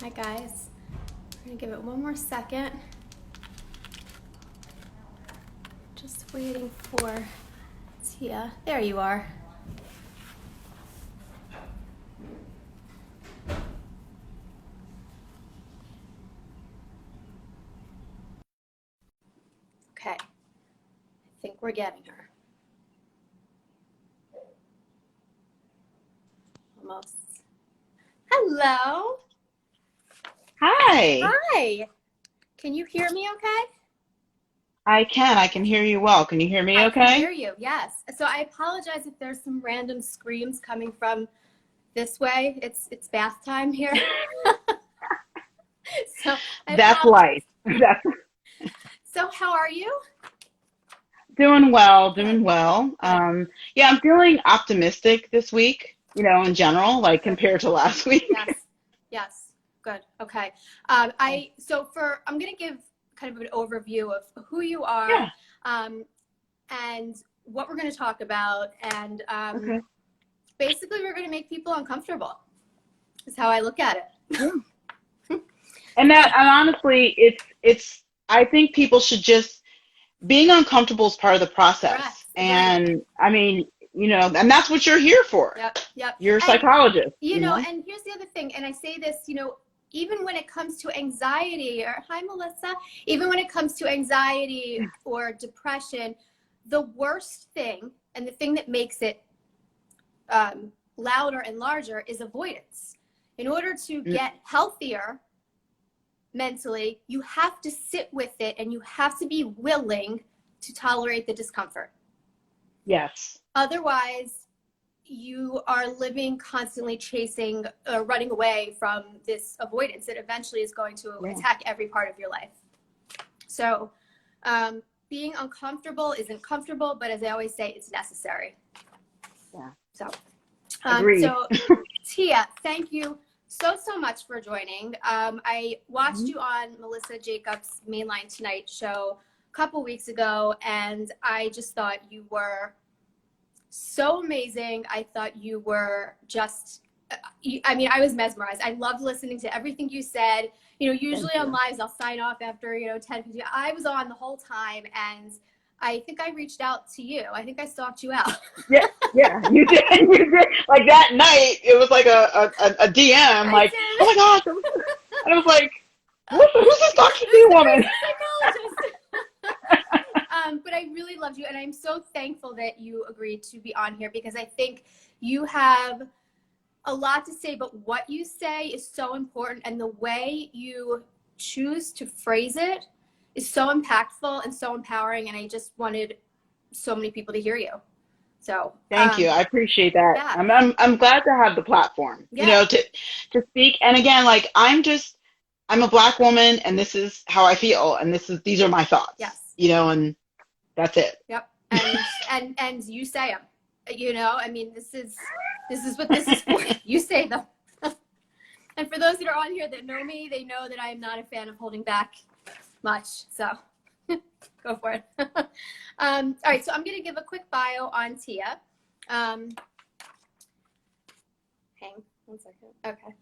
Hi guys, we're gonna give it one more second. Just waiting for Tia. There you are. Okay, I think we're getting her. Almost. Hello. Hi. Hi. Can you hear me okay? I can. I can hear you well. Can you hear me I can hear okay? you, yes. So I apologize if there's some random screams coming from this way. It's bath time here. So I That's apologize. life. That's So how are you? doing well, Good, doing well. good, Yeah, I'm feeling optimistic this week, in general, like good. compared to last week. Yes, yes, good. Okay. I'm gonna give kind of an overview of who you are, Yeah. um, and what we're gonna talk about, and Okay. basically we're gonna make people uncomfortable. Is how I look at it. Yeah. And honestly, it's I think people should just being uncomfortable is part of the Correct. process. Agreed. And I mean, and that's what you're here for. Yep. Yep. You're a And psychologist, and here's the other thing, and I say this, even when it comes to anxiety, or hi, Melissa, even when it comes to anxiety or depression, the worst thing and the thing that makes it louder and larger is avoidance. In order to Mm, get healthier mentally, you have to sit with it and you have to be willing to tolerate the discomfort. yes. Otherwise, you are living constantly chasing, running away from this avoidance that eventually is going to Yeah. attack every part of your life. So, being uncomfortable isn't comfortable, but as I always say, it's necessary. Yeah. So, Agreed. so Tia, thank you so much for joining. I watched Mhm. you on Melissa Jacobs' Mainline Tonight show a couple weeks ago, and I just thought you were so amazing. I thought you were just, I was mesmerized. I loved listening to everything you said. Thank Usually on you. lives, I'll sign off after, 10, 15. I was on the whole time, and I think I reached out to you. I think I stalked you out. Yeah, yeah, you did. You did. Like that night, it was like a DM. I Like, oh did. my gosh! And I was like, who's this Dr. Who's C the woman? crazy psychologist? But I really loved you, and I'm so thankful that you agreed to be on here, because I think you have a lot to say, but what you say is so important, and the way you choose to phrase it is so impactful and so empowering, and I just wanted so many people to hear you. So, Thank you. I appreciate that. yeah, I'm glad to have the platform. yeah, To speak. And again, like I'm a Black woman, and this is how I feel, and these are my thoughts. yes, And that's it. yep, and you say them. This is what this is for. You say them. And for those that are on here that know me, they know that I am not a fan of holding back much. So go for it. All right, so I'm going to give a quick bio on Tia. Hang one second. Okay.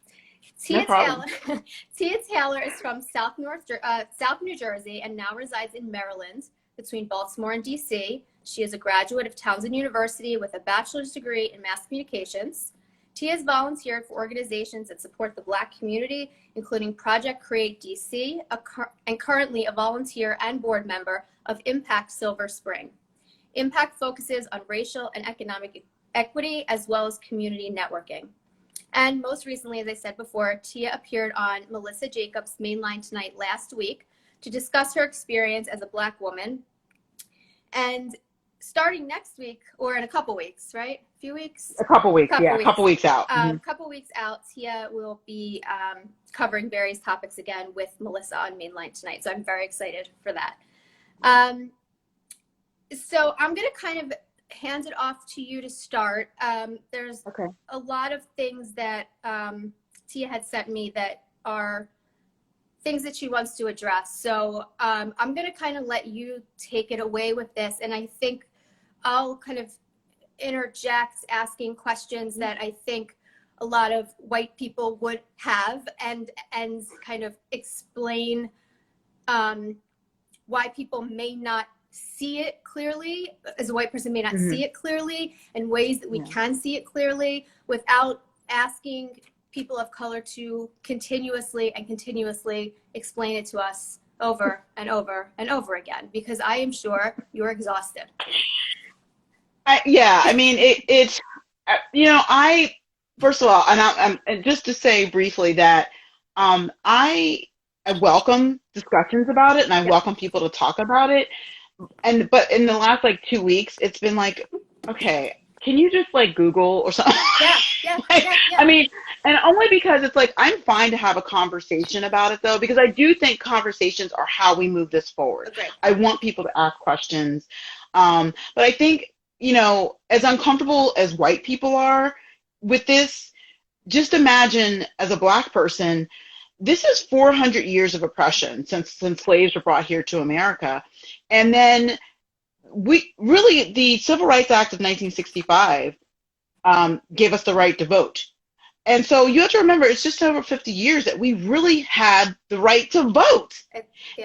No Tia problem. Taylor. Tia Taylor is from South New Jersey, and now resides in Maryland, between Baltimore and DC. She is a graduate of Townsend University with a bachelor's degree in mass communications. Tia has volunteered for organizations that support the Black community, including Project Create DC, and currently a volunteer and board member of Impact Silver Spring. Impact focuses on racial and economic equity, as well as community networking. And most recently, as I said before, Tia appeared on Melissa Jacobs' Mainline Tonight last week to discuss her experience as a Black woman. And starting next week, or in a couple weeks, right? A few weeks? A couple weeks, Couple yeah, a weeks. couple weeks out. Mhm. Couple weeks out, Tia will be covering various topics again with Melissa on Mainline Tonight. So I'm very excited for that. So I'm going to kind of hand it off to you to start. There's Okay. a lot of things that Tia had sent me that are things that she wants to address. So I'm going to kind of let you take it away with this. And I think I'll kind of interject asking questions that I think a lot of white people would have, and kind of explain why people may not see it clearly, as a white person may not see it clearly, in ways that we can see it clearly, without asking people of color to continuously explain it to us over and over and over again, because I am sure you're exhausted. I mean, it's, you know, first of all, and just to say briefly that I welcome discussions about it, and I welcome people to talk about it. But in the last like 2 weeks, it's been like, okay, can you just like Google or something? I mean, and only because it's like, I'm fine to have a conversation about it though, because I do think conversations are how we move this forward. Okay. I want people to ask questions. But I think, you know, as uncomfortable as white people are with this, just imagine as a Black person, this is 400 years of oppression since slaves were brought here to America. And then the Civil Rights Act of 1965 gave us the right to vote. And so you have to remember, it's just over 50 years that we really had the right to vote.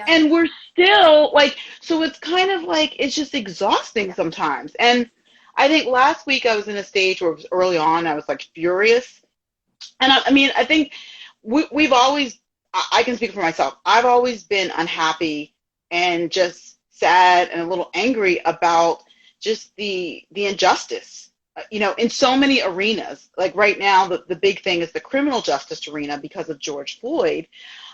And we're still like, so it's kind of like, it's just exhausting sometimes. And I think last week I was in a stage where it was early on, I was like furious. And I mean, I think we've always, I can speak for myself, I've always been unhappy and just sad and a little angry about just the injustice, you know, in so many arenas. Like right now, the big thing is the criminal justice arena because of George Floyd.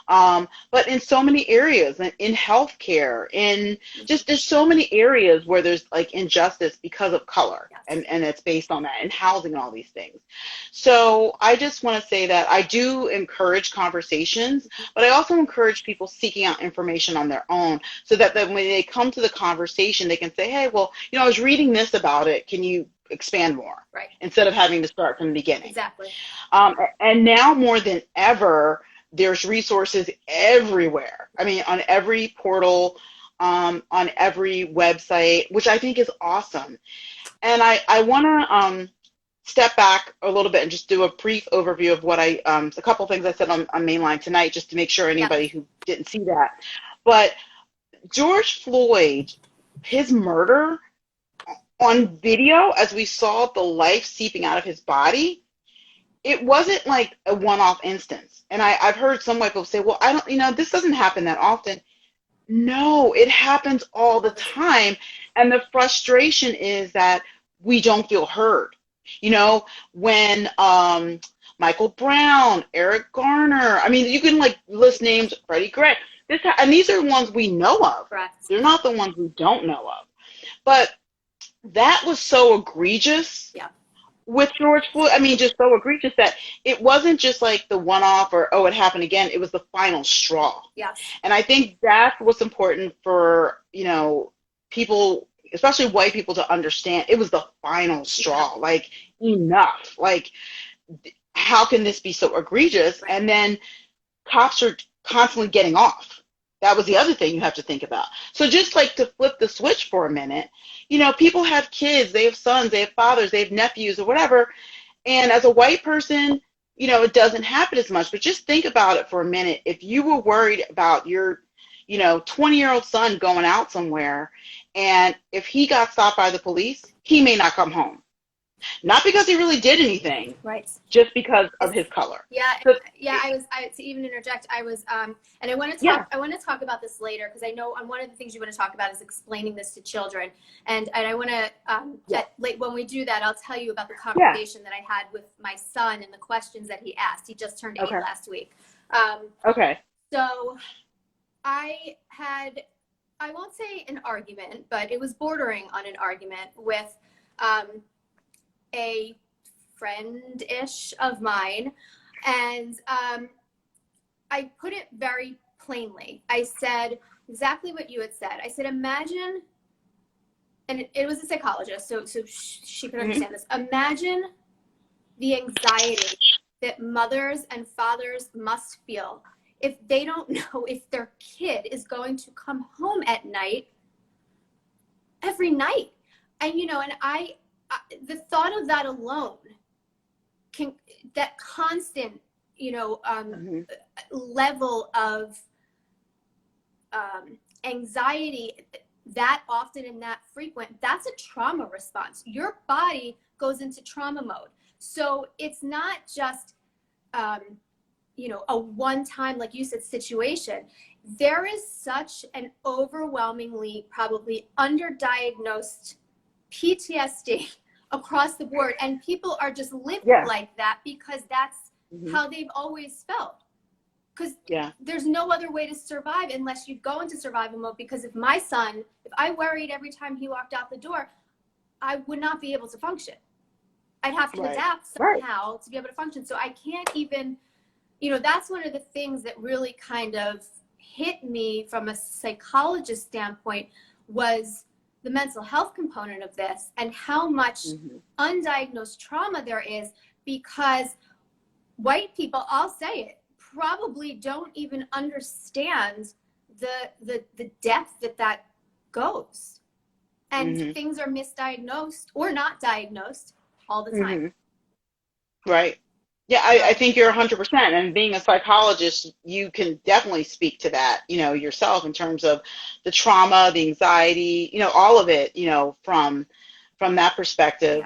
But in so many areas, in healthcare, there's so many areas where there's like injustice because of color, and it's based on that, and housing and all these things. So I just want to say that I do encourage conversations, but I also encourage people seeking out information on their own, so that when they come to the conversation, they can say, hey, well, you know, I was reading this about it. Can you expand more? Right. Instead of having to start from the beginning. Exactly. And now more than ever, there's resources everywhere. I mean, on every portal, on every website, which I think is awesome. And I want to step back a little bit and just do a brief overview of what a couple things I said on Mainline tonight, just to make sure anybody who didn't see that. But George Floyd, his murder on video, as we saw the life seeping out of his body, it wasn't like a one-off instance. And I've heard some white people say, well, I don't, you know, this doesn't happen that often. No, it happens all the time. And the frustration is that we don't feel heard. You know, when Michael Brown, Eric Garner, I mean, you can like list names, Freddie Gray, and these are the ones we know of. Correct. They're not the ones we don't know of. But that was so egregious. Yeah. With George Floyd, I mean, just so egregious that it wasn't just like the one-off or, oh, it happened again. It was the final straw. Yeah. And I think that's what's important for, you know, people, especially white people, to understand. It was the final straw. Yeah. Like, enough. Like, how can this be so egregious? Right. And then cops are constantly getting off. That was the other thing you have to think about. So just like to flip the switch for a minute, you know, people have kids, they have sons, they have fathers, they have nephews or whatever. And as a white person, you know, it doesn't happen as much. But just think about it for a minute. If you were worried about your, you know, 20-year-old son going out somewhere, and if he got stopped by the police, he may not come home. Not because he really did anything, right? Just because of his color. Yeah, so, to even interject, I was, and I want to talk. I want to talk about this later, because I know one of the things you want to talk about is explaining this to children, and I want to when we do that, I'll tell you about the conversation that I had with my son and the questions that he asked. He just turned 8 last week. So I had, I won't say an argument, but it was bordering on an argument with a friend-ish of mine, and I put it very plainly. I said exactly what you had said. I said, imagine, and it was a psychologist, so she could understand this. Imagine the anxiety that mothers and fathers must feel if they don't know if their kid is going to come home at night every night. And, you know, and the thought of that alone that constant, Mm-hmm. level of anxiety that often and that frequent, that's a trauma response. Your body goes into trauma mode. So it's not just, a one-time, like you said, situation. There is such an overwhelmingly probably underdiagnosed PTSD across the board, and people are just living like that because that's how they've always felt. Because there's no other way to survive unless you go into survival mode. Because if I worried every time he walked out the door, I would not be able to function. I'd have to adapt somehow to be able to function. So I can't even, that's one of the things that really kind of hit me from a psychologist standpoint was the mental health component of this and how much undiagnosed trauma there is, because white people, I'll say it, probably don't even understand the depth that goes, and things are misdiagnosed or not diagnosed all the time. Right. Yeah, I think you're 100%. And being a psychologist, you can definitely speak to that, yourself in terms of the trauma, the anxiety, all of it, from that perspective.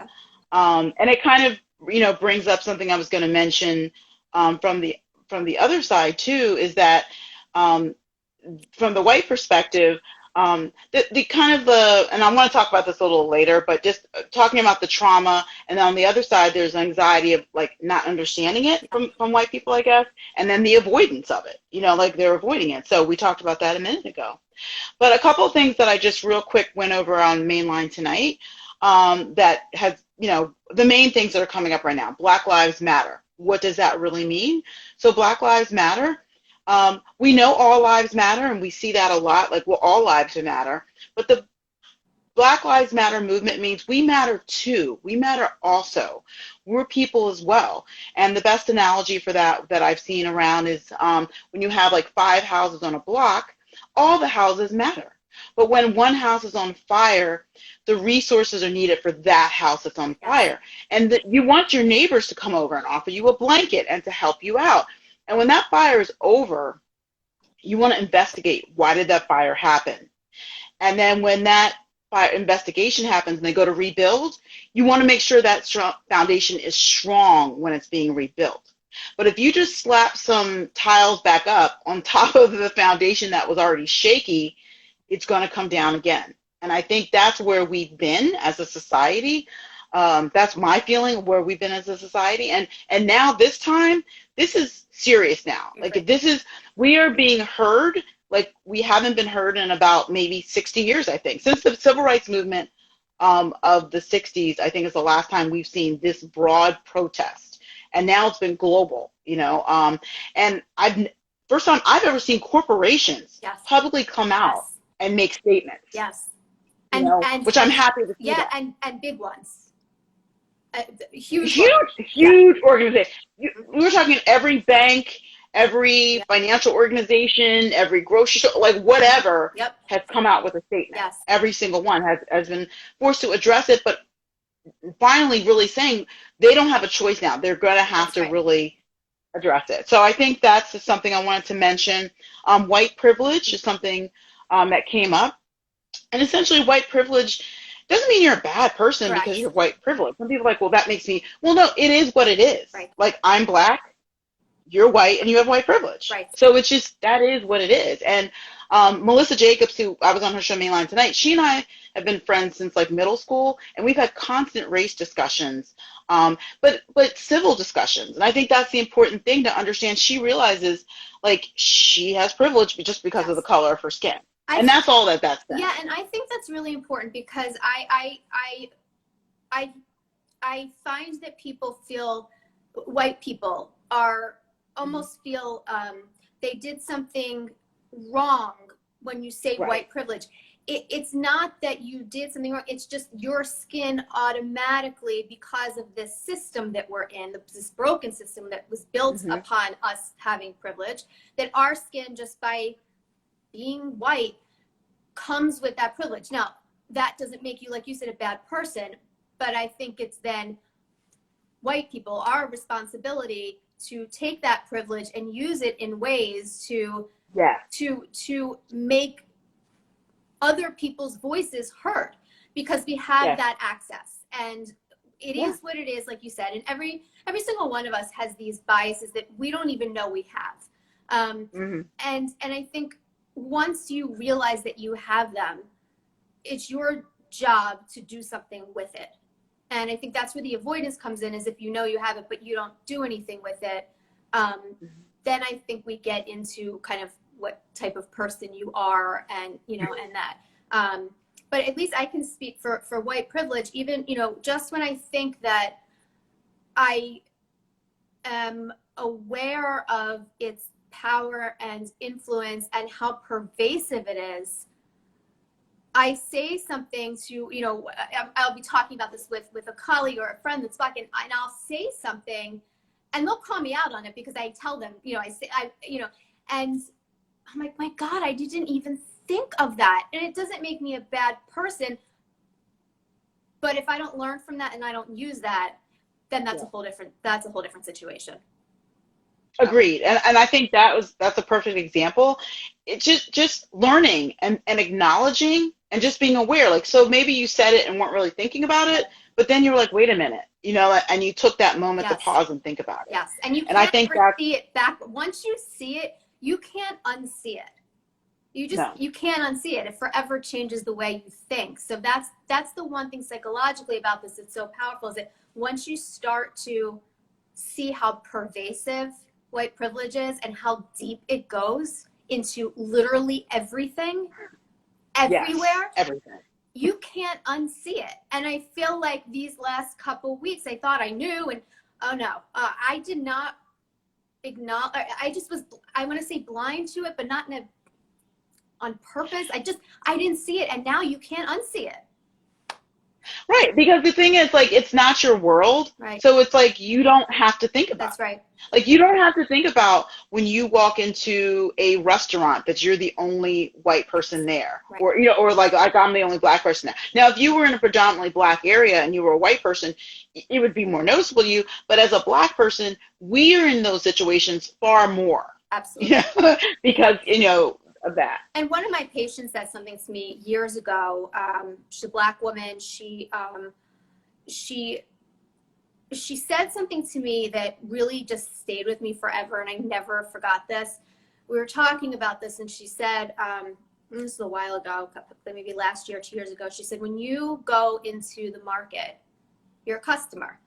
And it kind of, brings up something I was going to mention from the other side too, is that from the white perspective, the kind of and I want to talk about this a little later, but just talking about the trauma, and on the other side, there's anxiety of like not understanding it from white people, I guess, and then the avoidance of it, like they're avoiding it. So we talked about that a minute ago. But a couple of things that I just real quick went over on Mainline tonight that has, the main things that are coming up right now. Black Lives Matter. What does that really mean? So Black Lives Matter. We know all lives matter, and we see that a lot, like, well, all lives matter. But the Black Lives Matter movement means we matter too. We matter also. We're people as well. And the best analogy for that I've seen around is when you have like 5 houses on a block, all the houses matter. But when one house is on fire, the resources are needed for that house that's on fire. And you want your neighbors to come over and offer you a blanket and to help you out. And when that fire is over, you want to investigate, why did that fire happen? And then when that fire investigation happens and they go to rebuild, you want to make sure that foundation is strong when it's being rebuilt. But if you just slap some tiles back up on top of the foundation that was already shaky, it's going to come down again. And I think that's where we've been as a society. That's my feeling of where we've been as a society. And now this time, this is serious now. Like we are being heard like we haven't been heard in about maybe 60 years, I think. Since the civil rights movement of the 60s, I think is the last time we've seen this broad protest. And now it's been global, and first time I've ever seen corporations publicly come out and make statements. And which I'm happy to see. Yeah, that. And big ones. Huge organization. We were talking every bank, every financial organization, every grocery store, like whatever, has come out with a statement. Every single one has been forced to address it, but finally really saying they don't have a choice now. They're going to have to really address it. So I think that's just something I wanted to mention. White privilege is something that came up. And essentially white privilege doesn't mean you're a bad person because you're white privilege. Some people are like, well, that makes me, well, no, it is what it is. Like, I'm black, you're white, and you have white privilege. So it's just, that is what it is. And Melissa Jacobs, who I was on her show Mainline tonight, she and I have been friends since like middle school, and we've had constant race discussions, but civil discussions. And I think that's the important thing to understand. She realizes like she has privilege just because of the color of her skin. And that's all that's saying. Yeah, and I think that's really important because I find that people feel, white people are almost feel they did something wrong when you say white privilege. It's not that you did something wrong. It's just your skin automatically, because of this system that we're in, this broken system that was built upon us having privilege, that our skin, just by being white, comes with that privilege. Now, that doesn't make you, like you said, a bad person, but I think it's then white people, our responsibility to take that privilege and use it in ways to make other people's voices heard, because we have that access. And it is what it is, like you said, and every single one of us has these biases that we don't even know we have. And I think once you realize that you have them, it's your job to do something with it. And I think that's where the avoidance comes in, is if you know you have it but you don't do anything with it, then I think we get into kind of what type of person you are, and and that. But at least I can speak for white privilege. Even just when I think that I am aware of its power and influence and how pervasive it is, I say something to, I'll be talking about this with a colleague or a friend that's Black, and I'll say something and they'll call me out on it because I tell them, and I'm like, my God, I didn't even think of that. And it doesn't make me a bad person. But if I don't learn from that and I don't use that, then that's a whole different situation. Agreed. And I think that's a perfect example. It's just learning and acknowledging and just being aware. Like, so maybe you said it and weren't really thinking about it, but then you're like, wait a minute, and you took that moment to pause and think about it. Yes. And you can't I think see it back. Once you see it, you can't unsee it. You can't unsee it. It forever changes the way you think. So that's the one thing psychologically about this that's so powerful, is that once you start to see how pervasive white privilege is and how deep it goes into literally everything, everywhere, everything, you can't unsee it. And I feel like these last couple weeks, I thought I knew, and oh no, I did not acknowledge. I just was, I want to say blind to it, but not on purpose. I didn't see it, and now you can't unsee it. Right, because the thing is, like, it's not your world, right? So it's like you don't have to think about. That's right. Like, you don't have to think about when you walk into a restaurant that you're the only white person there, right. or like I'm the only Black person there. Now, if you were in a predominantly Black area and you were a white person, it would be more noticeable to you. But as a Black person, we are in those situations far more. Absolutely. Because of that. And one of my patients said something to me years ago. She's a Black woman. She said something to me that really just stayed with me forever, and I never forgot this. We were talking about this, and she said, this is a while ago, maybe last year, 2 years ago, she said, when you go into the market, you're a customer.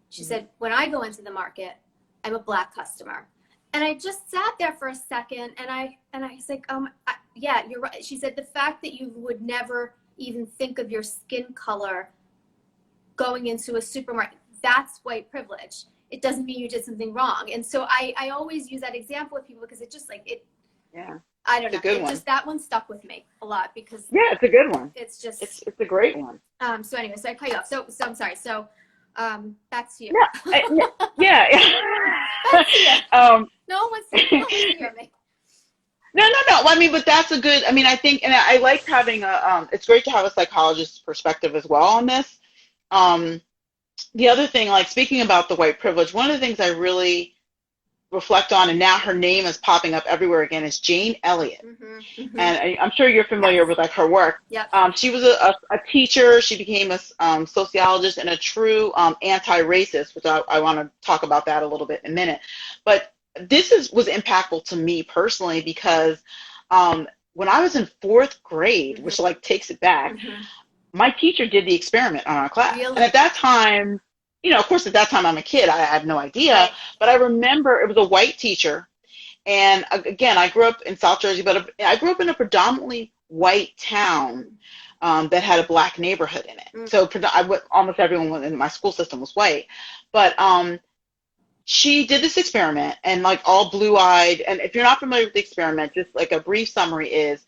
She said, when I go into the market, I'm a Black customer. And I just sat there for a second, and I was like, yeah, you're right. She said, the fact that you would never even think of your skin color going into a supermarket, that's white privilege. It doesn't mean you did something wrong. And so I always use that example with people, because it just like it. Yeah. I don't know. It's a good one. Just that one stuck with me a lot, because it's a good one. It's just it's a great one. So anyway, so I cut you off. So I'm sorry. So back to you. Yeah. Back to you. No one wants to hear me. No. I mean, but that's a good, I think, and I like having it's great to have a psychologist's perspective as well on this. The other thing, like, speaking about the white privilege, one of the things I really reflect on, and now her name is popping up everywhere again, is Jane Elliott. And I'm sure you're familiar with, like, her work. Yep. She was a teacher. She became a sociologist and a true anti-racist, which I want to talk about that a little bit in a minute. But this was impactful to me personally, because when I was in 4th grade, which like takes it back, my teacher did the experiment on our class. Really? And at that time, of course, at that time I'm a kid, I had no idea, right. But I remember it was a white teacher. And again, I grew up in South Jersey, but I grew up in a predominantly white town that had a Black neighborhood in it. So almost everyone in my school system was white. But she did this experiment, and like all blue-eyed, and if you're not familiar with the experiment, just like a brief summary is,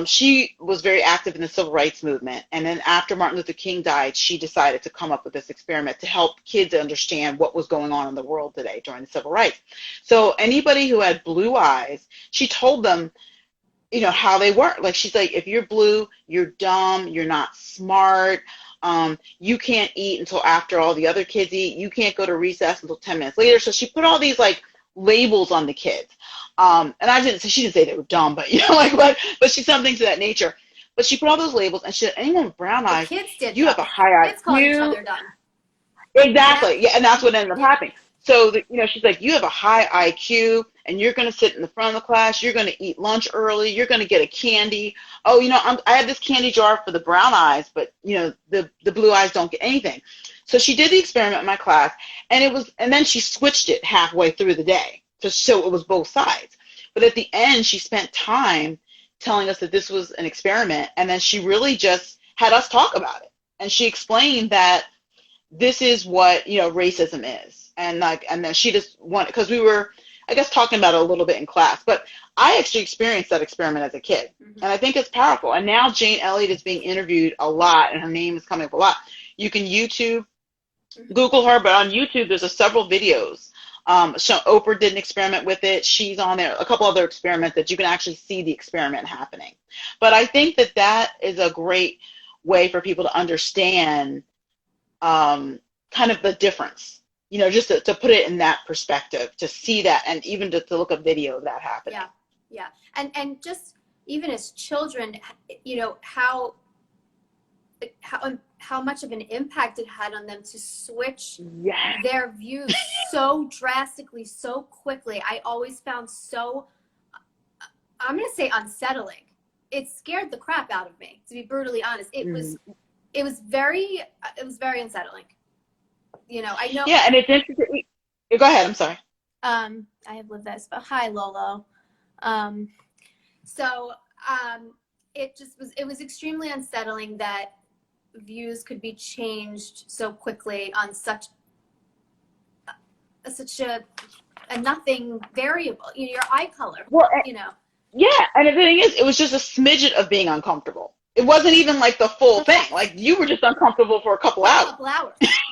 she was very active in the civil rights movement, and then after Martin Luther King died, she decided to come up with this experiment to help kids understand what was going on in the world today during the civil rights. So anybody who had blue eyes, she told them, how they work. Like, she's like, if you're blue, you're dumb, you're not smart. You can't eat until after all the other kids eat. You can't go to recess until 10 minutes later. So she put all these like labels on the kids. And she didn't say they were dumb, but but she's something to that nature. But she put all those labels, and she said, anyone with brown The eyes, kids did you that. have a high Kids called each IQ. other dumb. Exactly. Yeah, and that's what ended up happening. So, she's like, you have a high IQ, and you're going to sit in the front of the class. You're going to eat lunch early. You're going to get a candy. Oh, I have this candy jar for the brown eyes, but, the blue eyes don't get anything. So she did the experiment in my class, and then she switched it halfway through the day so it was both sides. But at the end, she spent time telling us that this was an experiment, and then she really just had us talk about it. And she explained that this is what racism is, and then she just wanted, because we were, I guess, talking about it a little bit in class, but I actually experienced that experiment as a kid, and I think it's powerful. And now Jane Elliott is being interviewed a lot, and her name is coming up a lot. You can Google her, but on YouTube there's several videos. So Oprah did an experiment with it. She's on there. A couple other experiments that you can actually see the experiment happening. But I think that is a great way for people to understand kind of the difference, just to put it in that perspective, to see that, and even to look at video of that happening. Yeah. And just even as children, how much of an impact it had on them to switch their views so drastically, so quickly. I always found I'm going to say unsettling. It scared the crap out of me, to be brutally honest. It was very unsettling. I know. Yeah, and it's interesting. Go ahead. I'm sorry. I have lived this, but hi, Lolo. It was extremely unsettling that views could be changed so quickly on such a nothing variable. Your eye color. Well, yeah, and the thing is, it was just a smidget of being uncomfortable. It wasn't even like the full thing. Like, you were just uncomfortable for a couple hours.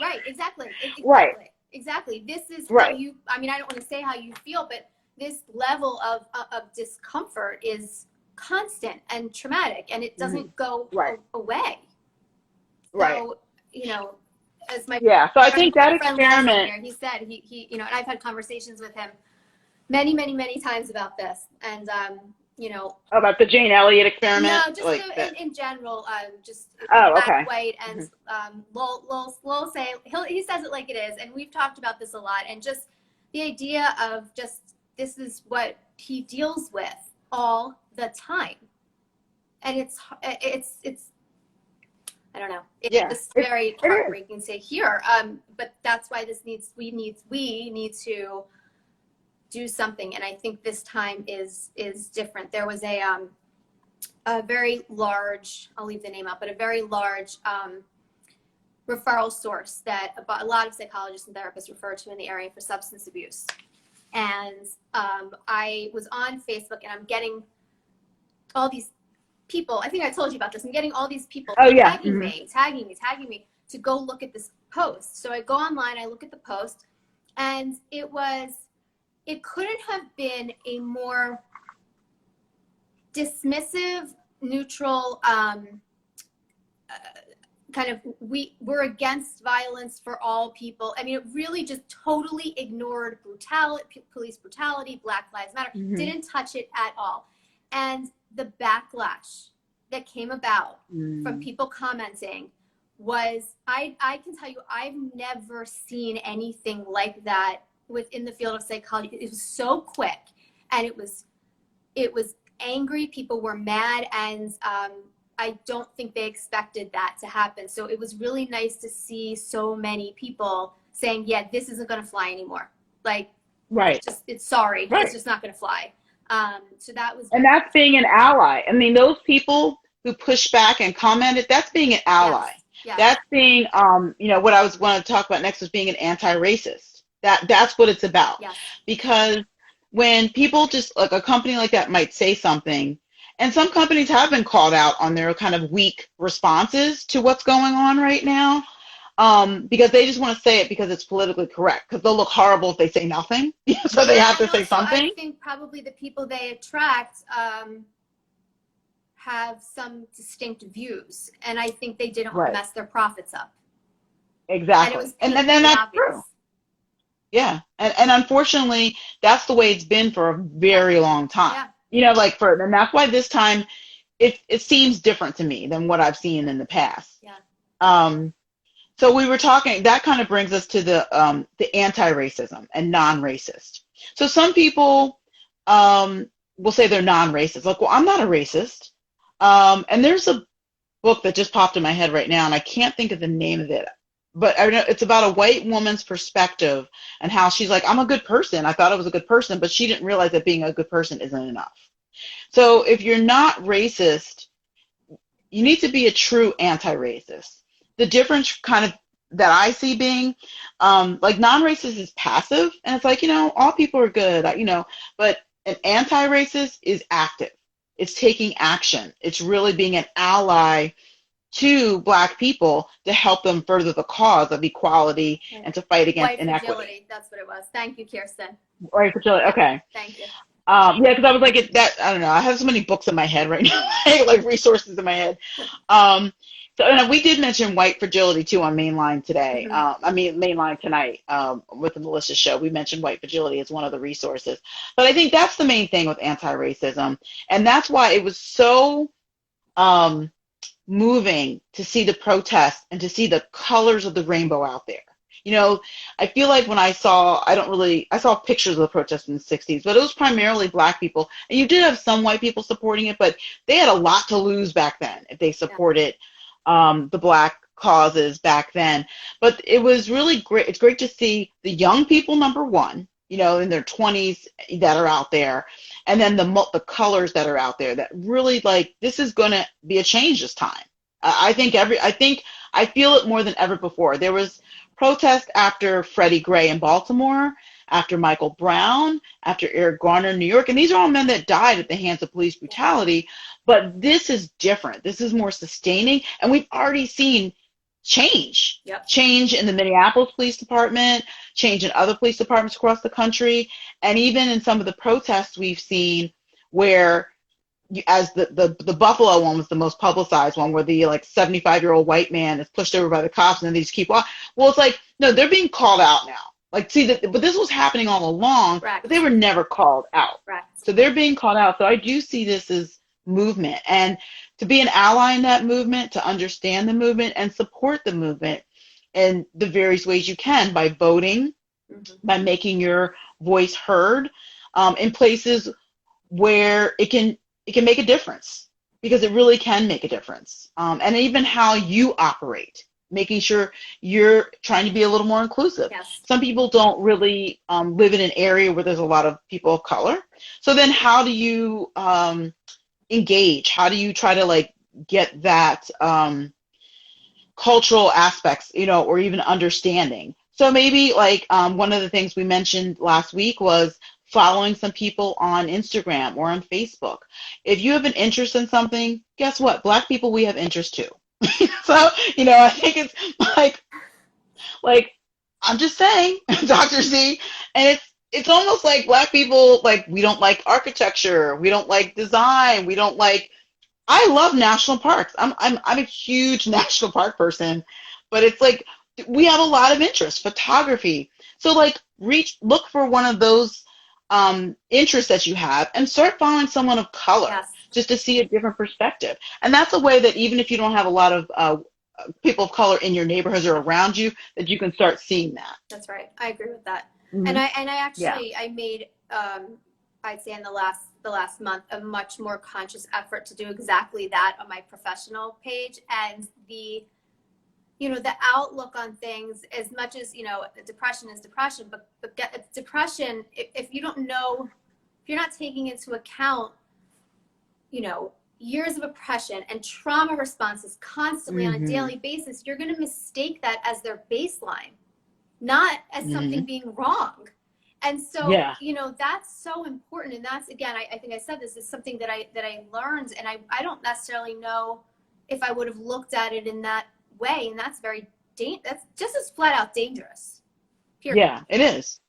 Right, exactly. Right. Exactly. This is how you, I don't want to say how you feel, but this level of discomfort is constant and traumatic, and it doesn't go away. Right. So, as my so I think that experiment, here, he said he and I've had conversations with him many, many, many times about this, and about the Jane Elliott experiment. No, just in general, just okay. White and Lowell say he says it like it is, and we've talked about this a lot, and just the idea of just this is what he deals with all the time, and it's I don't know. It's very heartbreaking to hear. But that's why we need to do something. And I think this time is different. There was a very large, I'll leave the name out, but a very large referral source that a lot of psychologists and therapists refer to in the area for substance abuse. And I was on Facebook, and I'm getting all these people, I think I told you about this, I'm getting all these people tagging me to go look at this post. So I go online, I look at the post, and it couldn't have been a more dismissive, neutral, kind of, we're against violence for all people. It really just totally ignored police brutality, Black Lives Matter, didn't touch it at all. And the backlash that came about from people commenting was, I can tell you, I've never seen anything like that within the field of psychology. It was so quick, and it was angry. People were mad, and I don't think they expected that to happen. So it was really nice to see so many people saying, yeah, this isn't going to fly anymore. Like, it's sorry, it's just not going to fly. So that was, and that's being an ally. Those people who pushed back and commented, that's being an ally. Yes. That's being, what I was want to talk about next was being an anti-racist. That's what it's about. Yes. Because when people just, like, a company like that might say something, and some companies have been called out on their kind of weak responses to what's going on right now, because they just want to say it because it's politically correct, because they'll look horrible if they say nothing. So they have to say something. I think probably the people they attract have some distinct views, and I think they didn't want to Right. mess their profits up. And it Exactly. was And then painfully that's obvious. true. Yeah. And unfortunately, that's the way it's been for a very long time. Yeah. You know, like and that's why this time it seems different to me than what I've seen in the past. Yeah. So we were talking, that kind of brings us to the anti-racism and non-racist. So some people will say they're non-racist. Like, well, I'm not a racist. And there's a book that just popped in my head right now, and I can't think of the name of it. But I know it's about a white woman's perspective and how she's like, I'm a good person. I thought I was a good person, but she didn't realize that being a good person isn't enough. So if you're not racist, you need to be a true anti-racist. The difference kind of that I see being like non-racist is passive, and it's like, all people are good, but an anti-racist is active. It's taking action. It's really being an ally to Black people to help them further the cause of equality and to fight against White inequity. fragility, that's what it was. Thank you, Kirsten. White fragility, okay. Thank you. Yeah, because I was like, I don't know, I have so many books in my head right now, like resources in my head. So and we did mention white fragility too on Mainline today. Mainline tonight with the Melissa show. We mentioned white fragility as one of the resources. But I think that's the main thing with anti-racism. And that's why it was so moving to see the protests and to see the colors of the rainbow out there. I feel like when I saw pictures of the protests in the 60s, but it was primarily Black people. And you did have some white people supporting it, but they had a lot to lose back then if they supported the Black causes back then. But it was really great. It's great to see the young people, number one, in their 20s that are out there. And then the colors that are out there that really this is going to be a change this time. I feel it more than ever before. There was protest after Freddie Gray in Baltimore, after Michael Brown, after Eric Garner in New York. And these are all men that died at the hands of police brutality. But this is different. This is more sustaining. And we've already seen change. Yep. Change in the Minneapolis Police Department, change in other police departments across the country, and even in some of the protests we've seen where, as the Buffalo one was the most publicized one, where the 75-year-old white man is pushed over by the cops and then they just keep walking. Well, it's like, no, they're being called out now. But this was happening all along, Right. But they were never called out. Right. So they're being called out. So I do see this as movement, and to be an ally in that movement, to understand the movement and support the movement in the various ways you can, by voting, by making your voice heard in places where it can make a difference, because it really can make a difference. And even how you operate, making sure you're trying to be a little more inclusive. Yes. Some people don't really live in an area where there's a lot of people of color. So then how do you engage? How do you try to get that cultural aspects, or even understanding? So maybe one of the things we mentioned last week was following some people on Instagram or on Facebook. If you have an interest in something, guess what? Black people, we have interest too. So, I think it's like I'm just saying, Dr. Z, and it's almost like Black people, we don't like architecture, we don't like design, I love national parks. I'm a huge national park person, but it's we have a lot of interest, photography. So look for one of those interests that you have and start following someone of color. Yes. Just to see a different perspective. And that's a way that even if you don't have a lot of people of color in your neighborhoods or around you, that you can start seeing that. That's right. I agree with that. Mm-hmm. And I actually I made I'd say in the last month a much more conscious effort to do exactly that on my professional page. And the outlook on things, as much as depression is depression, but depression, if you don't know, if you're not taking into account years of oppression and trauma responses constantly on a daily basis, you're going to mistake that as their baseline, not as something being wrong. And so, that's so important. And that's, again, I think I said this is something that I learned, and I don't necessarily know if I would have looked at it in that way. And that's that's just as flat out dangerous. Period. Yeah, it is.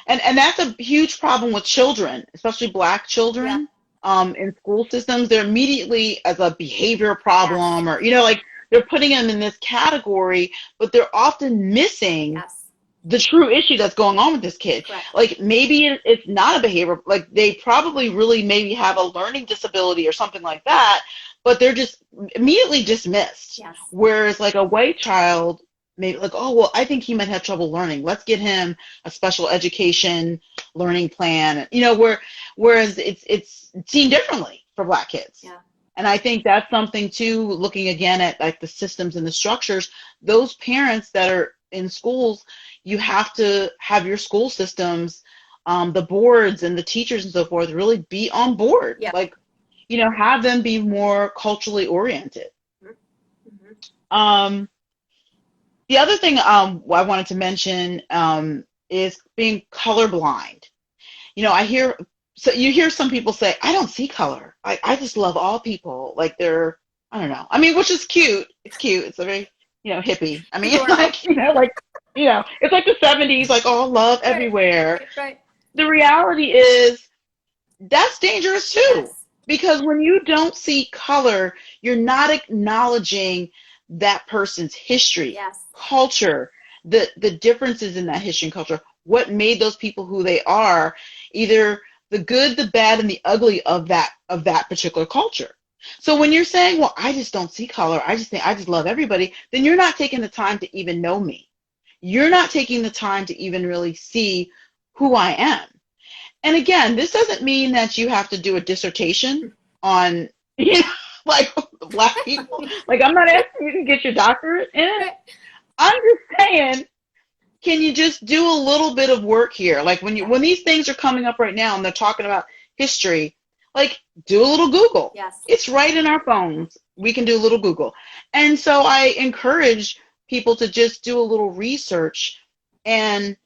And that's a huge problem with children, especially Black children. in school systems, they're immediately as a behavior Yes. problem, or, like they're putting them in this category, but they're often missing Yes. the true issue that's going on with this kid. Correct. Like maybe it's not a behavior, like they probably really maybe have a learning disability or something like that, but they're just immediately dismissed. Yes. Whereas like a white child, maybe like, oh, well, I think he might have trouble learning. Let's get him a special education learning plan. Whereas it's seen differently for Black kids. Yeah. And I think that's something too, looking again at like the systems and the structures, those parents that are in schools, you have to have your school systems, the boards and the teachers and so forth really be on board. Yeah. Like, have them be more culturally oriented. Mm-hmm. The other thing I wanted to mention is being colorblind. You hear some people say, I don't see color. I just love all people. Like they're, I don't know. I mean, which is cute. It's cute. It's a very, hippie. I mean, it's like the 70s, like all love everywhere. Right. The reality is that's dangerous too. Yes. Because when you don't see color, you're not acknowledging that person's history, Yes. culture, the differences in that history and culture, what made those people who they are, either the good, the bad, and the ugly of that particular culture. So when you're saying, well, I just don't see color, I just love everybody, then you're not taking the time to even know me. You're not taking the time to even really see who I am. And again, this doesn't mean that you have to do a dissertation on, like Black people. Like, I'm not asking you to get your doctorate in it. I'm just saying, can you just do a little bit of work here? Like when these things are coming up right now and they're talking about history, like do a little Google. Yes. It's right in our phones. We can do a little Google. And so I encourage people to just do a little research. And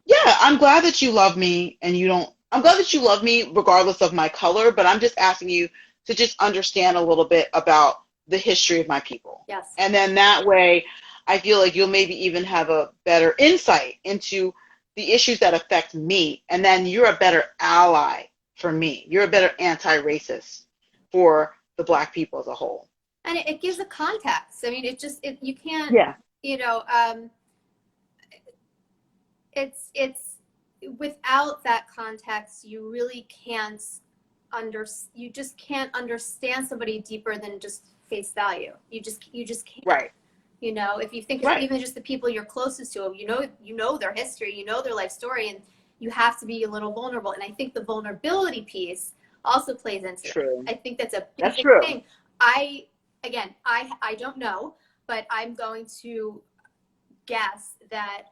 yeah, I'm glad that you love me I'm glad that you love me regardless of my color, but I'm just asking you to just understand a little bit about the history of my people. Yes. And then that way, I feel like you'll maybe even have a better insight into the issues that affect me. And then you're a better ally for me. You're a better anti-racist for the Black people as a whole. And it gives a context. I mean, you can't, yeah. It's without that context, you really can't you just can't understand somebody deeper than just face value. You just can't. Right. If you think of even just the people you're closest to, you know their history, you know their life story, and you have to be a little vulnerable. And I think the vulnerability piece also plays into it. I think that's a big thing. I don't know, but I'm going to guess that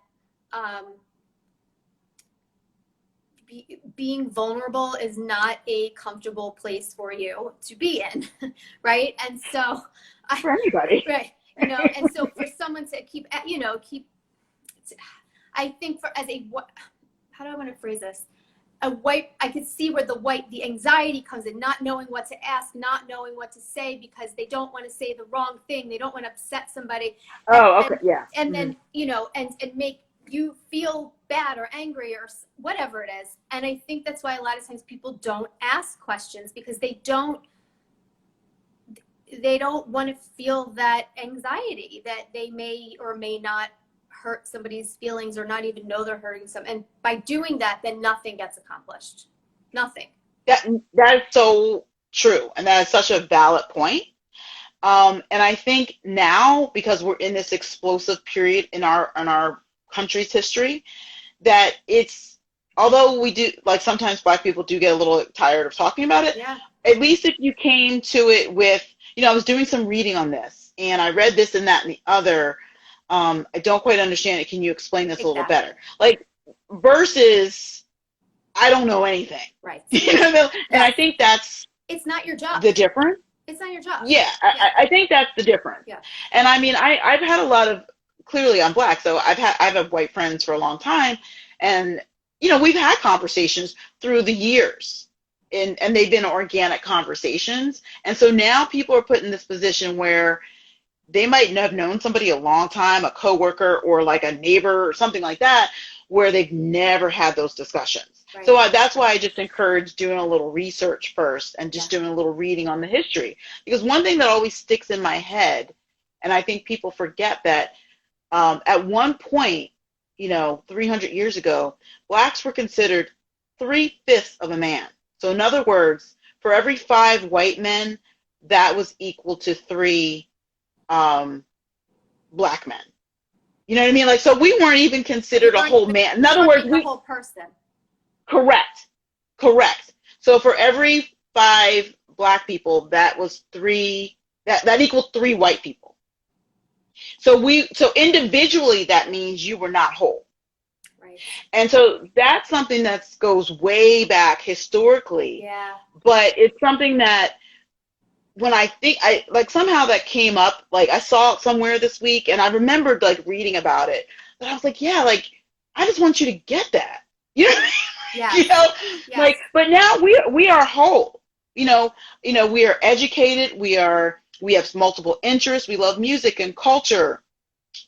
being vulnerable is not a comfortable place for you to be in, right? And so, for anybody, right? And so for someone to keep, I think how do I want to phrase this? I could see where the anxiety comes in, not knowing what to ask, not knowing what to say because they don't want to say the wrong thing. They don't want to upset somebody. And then, and make you feel bad or angry or whatever it is. And I think that's why a lot of times people don't ask questions because they don't want to feel that anxiety that they may or may not hurt somebody's feelings or not even know they're hurting some. And by doing that, then nothing gets accomplished. Nothing. That is so true. And that is such a valid point. And I think now, because we're in this explosive period in our country's history, that although we do, like sometimes Black people do get a little tired of talking about it, at least if you came to it with, I was doing some reading on this and I read this and that and the other, I don't quite understand it. Can you explain this a little better? Like versus, I don't know anything. Right. And I think it's not your job. The difference. It's not your job. Yeah. I think that's the difference. Yeah. And I mean, I've had a lot of, clearly I'm Black, so I've had white friends for a long time, and we've had conversations through the years, and they've been organic conversations, and so now people are put in this position where they might have known somebody a long time, a coworker or like a neighbor or something like that, where they've never had those discussions. Right. So that's why I just encourage doing a little research first and just doing a little reading on the history. Because one thing that always sticks in my head, and I think people forget that at one point, 300 years ago, blacks were considered 3/5 of a man. So in other words, for every 5 white men, that was equal to 3 black men. You know what I mean? Like, so we weren't even considered a whole man. In other words, a whole person. Correct. So for every 5 black people, that was 3. That equaled 3 white people. So individually, that means you were not whole. Right. And so that's something that goes way back historically. Yeah. But it's something that when I think somehow that came up, like I saw it somewhere this week and I remembered like reading about it, but I was like, yeah, like I just want you to get that, you know, yes. Like, but now we are whole, we are educated, we have multiple interests, we love music and culture,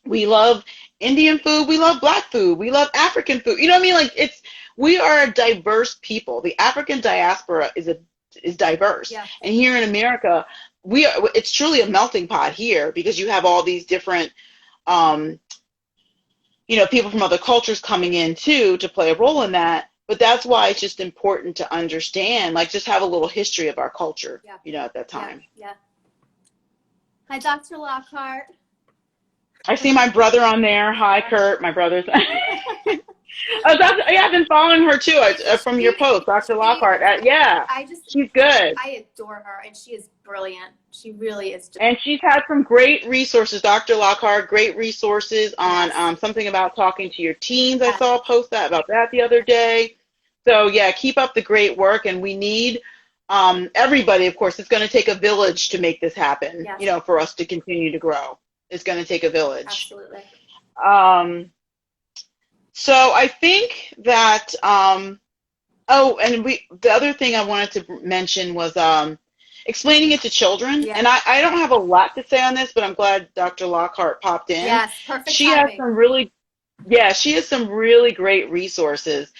we love Indian food, we love black food, we love African food, you know what I mean? Like we are a diverse people. The African diaspora is diverse. Yeah. And here in America, it's truly a melting pot here because you have all these different, people from other cultures coming in too to play a role in that. But that's why it's just important to understand, like just have a little history of our culture, at that time. Yeah. Hi, Dr. Lockhart. I see my brother on there. Hi, Kurt. My brother's. I've been following her too from your post, Dr. Lockhart. She's good. I adore her, and she is brilliant. She really is. And she's had some great resources, Dr. Lockhart. Great resources on something about talking to your teens. I saw a post about that the other day. So keep up the great work, and we need everybody. Of course, it's going to take a village to make this happen. Yes. For us to continue to grow, it's going to take a village. Absolutely. So I think that, the other thing I wanted to mention was explaining it to children. Yeah. And I don't have a lot to say on this, but I'm glad Dr. Lockhart popped in. Yes, perfect She timing. has some really great resources.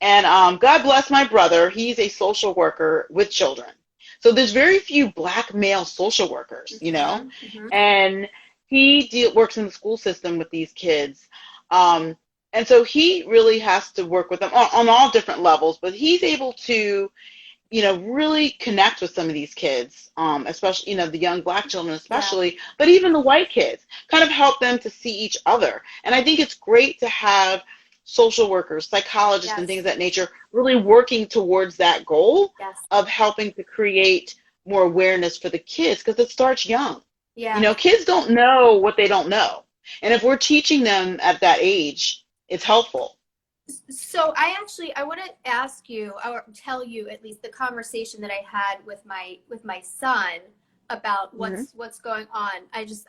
And God bless my brother. He's a social worker with children. So there's very few black male social workers, Mm-hmm. and he works in the school system with these kids. And so he really has to work with them on all different levels, but he's able to, really connect with some of these kids, especially, the young black children especially, but even the white kids, kind of help them to see each other. And I think it's great to have social workers, psychologists, and things of that nature really working towards that goal of helping to create more awareness for the kids, because it starts young. Yeah. Kids don't know what they don't know. And if we're teaching them at that age, it's helpful. So I want to ask you, or tell you at least, the conversation that I had with my son about what's going on. I just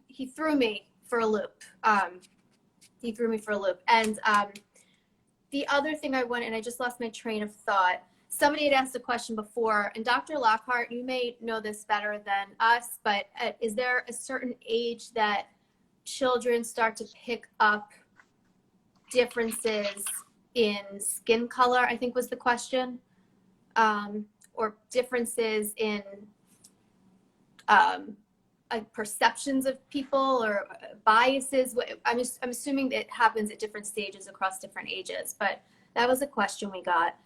he threw me for a loop. And the other thing and I just lost my train of thought. Somebody had asked a question before, and Dr. Lockhart, you may know this better than us, but is there a certain age that children start to pick up differences in skin color, I think was the question, or differences in like perceptions of people or biases? I'm assuming it happens at different stages across different ages, but that was a question we got.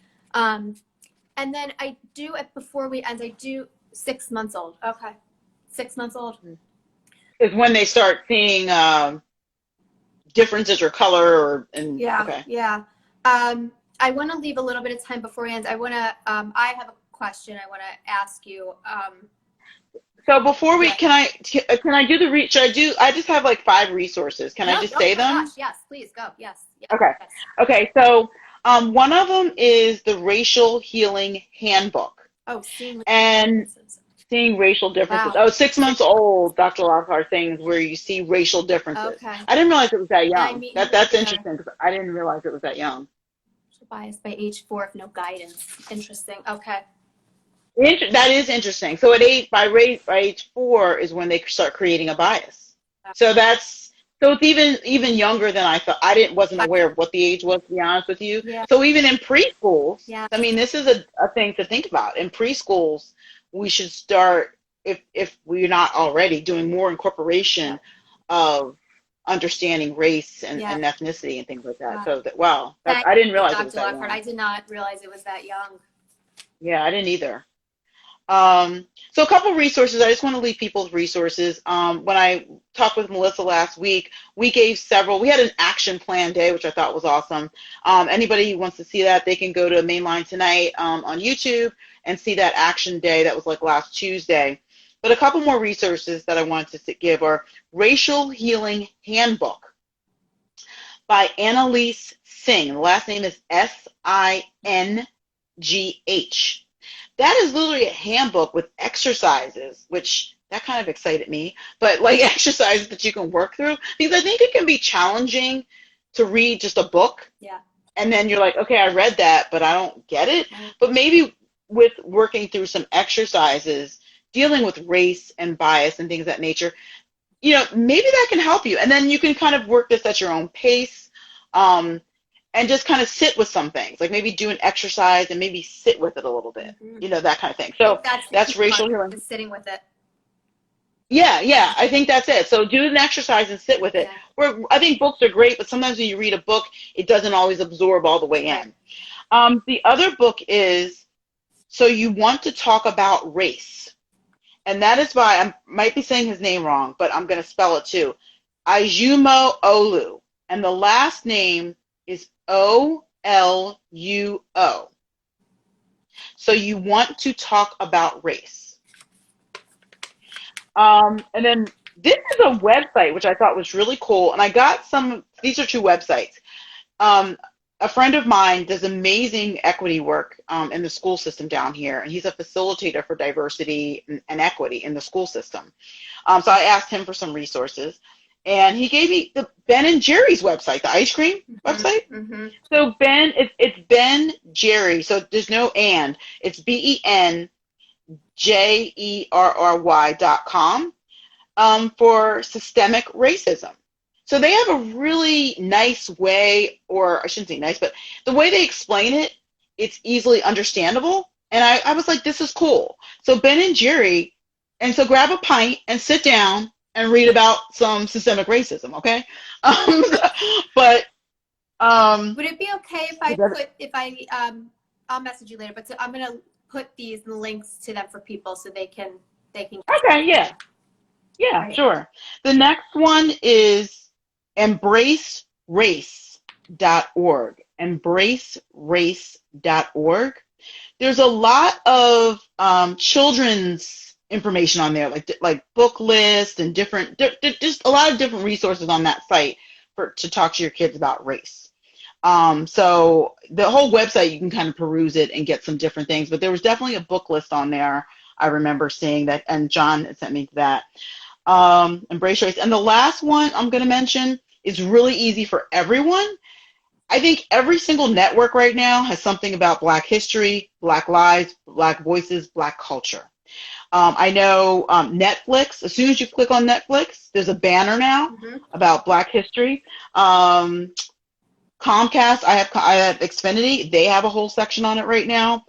And then before we end, I do 6 months old. Okay. 6 months old. Is when they start seeing differences or color Yeah. I want to leave a little bit of time before we end. I have a question I want to ask you. So before we, can I do the reach? I just have like 5 resources. Can I just say them? Gosh, yes, please go. Yes. Okay. Yes. Okay. So one of them is the Racial Healing Handbook. Oh, seeing racial differences. Wow. Oh, 6 months old, Dr. Lockhart, things where you see racial differences. Okay. I didn't realize it was that young. Yeah, That's interesting because I didn't realize it was that young. Biased by age 4 if no guidance. Interesting. Okay. That is interesting. So by age 4 is when they start creating a bias. So that's So it's even younger than I thought. Wasn't aware of what the age was, to be honest with you. Yeah. So even in preschools, Yeah. I mean, this is a thing to think about. In preschools, we should start, if we're not already, doing more incorporation of understanding race and ethnicity and things like that. Wow. So that, wow, Thank I didn't you, realize it was Dr. that Lockhart. young. I did not realize it was that young. Yeah, I didn't either. So a couple resources. I just want to leave people with resources. When I talked with Melissa last week, we gave several. We had an action plan day, which I thought was awesome. Anybody who wants to see that, they can go to Mainline Tonight on YouTube and see that action day. That was like last Tuesday. But a couple more resources that I wanted to give are Racial Healing Handbook by Annalise Singh. The last name is Singh. That is literally a handbook with exercises, which that kind of excited me, but like exercises that you can work through, because I think it can be challenging to read just a book. Yeah. And then you're like, okay, I read that, but I don't get it. But maybe with working through some exercises, dealing with race and bias and things of that nature, maybe that can help you. And then you can kind of work this at your own pace. And just kind of sit with some things, like maybe do an exercise and maybe sit with it a little bit, that kind of thing. So that's racial healing. Sitting with it. Yeah, I think that's it. So do an exercise and sit with it. Yeah. I think books are great, but sometimes when you read a book, it doesn't always absorb all the way in. The other book is So You Want to Talk About Race. And that is by, I might be saying his name wrong, but I'm going to spell it too. Ijumo Olu. And the last name is Oluo. So You Want to Talk About Race. And then this is a website which I thought was really cool. And I got these are two websites. A friend of mine does amazing equity work in the school system down here. And he's a facilitator for diversity and equity in the school system. So I asked him for some resources. And he gave me the Ben and Jerry's website, the ice cream website. Mm-hmm. So Ben, it's Ben Jerry. So there's no and. It's BenJerry.com for systemic racism. So they have a really nice way, or I shouldn't say nice, but the way they explain it, it's easily understandable. And I was like, this is cool. So Ben and Jerry, and so grab a pint and sit down and read about some systemic racism, okay? But would it be okay if I'll message you later, but I'm gonna put these links to them for people so they can. Okay, yeah, right. Sure. The next one is embracerace.org. Embracerace.org. There's a lot of children's information on there, like book lists and just a lot of different resources on that site to talk to your kids about race. So the whole website, you can kind of peruse it and get some different things, but there was definitely a book list on there. I remember seeing that, and John sent me that. Embrace Race. And the last one I'm going to mention is really easy for everyone. I think every single network right now has something about Black history, Black lives, Black voices, Black culture. I know Netflix, as soon as you click on Netflix, there's a banner now about Black history. Comcast, I have Xfinity, they have a whole section on it right now.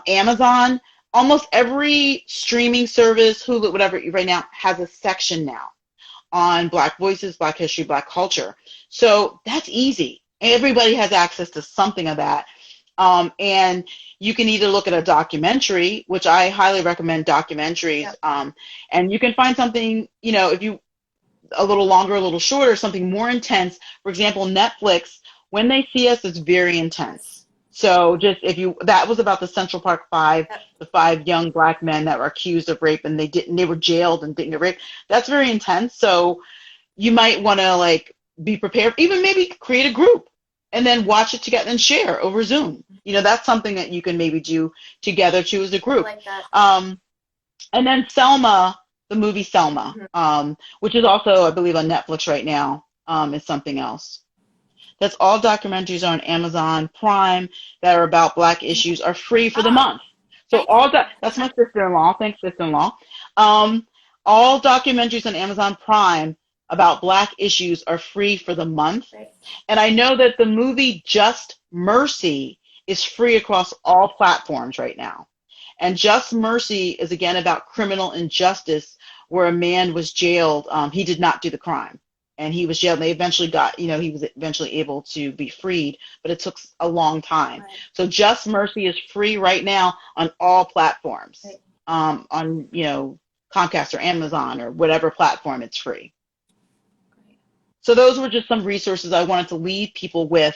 Amazon, almost every streaming service, Hulu, whatever, right now has a section now on Black voices, Black history, Black culture. So that's easy. Everybody has access to something of that. And you can either look at a documentary, which I highly recommend documentaries, and you can find something, if you a little longer, a little shorter, something more intense. For example, Netflix, When They See Us is very intense. So that was about the Central Park Five, the 5 young Black men that were accused of rape, and they were jailed and didn't get raped. That's very intense. So you might want to be prepared, even maybe create a group and then watch it together and share over Zoom. That's something that you can maybe do together too as a group. I like that. And then Selma, the movie Selma, which is also, I believe, on Netflix right now, is something else. That's all documentaries on Amazon Prime that are about Black issues are free for the month. So that's my sister-in-law. Thanks, sister-in-law. All documentaries on Amazon Prime about Black issues are free for the month. Right. And I know that the movie Just Mercy is free across all platforms right now. And Just Mercy is again about criminal injustice where a man was jailed. He did not do the crime. And he was jailed. They eventually he was eventually able to be freed, but it took a long time. Right. So Just Mercy is free right now on all platforms, Right. on, Comcast or Amazon or whatever platform, it's free. Great. So those were just some resources I wanted to leave people with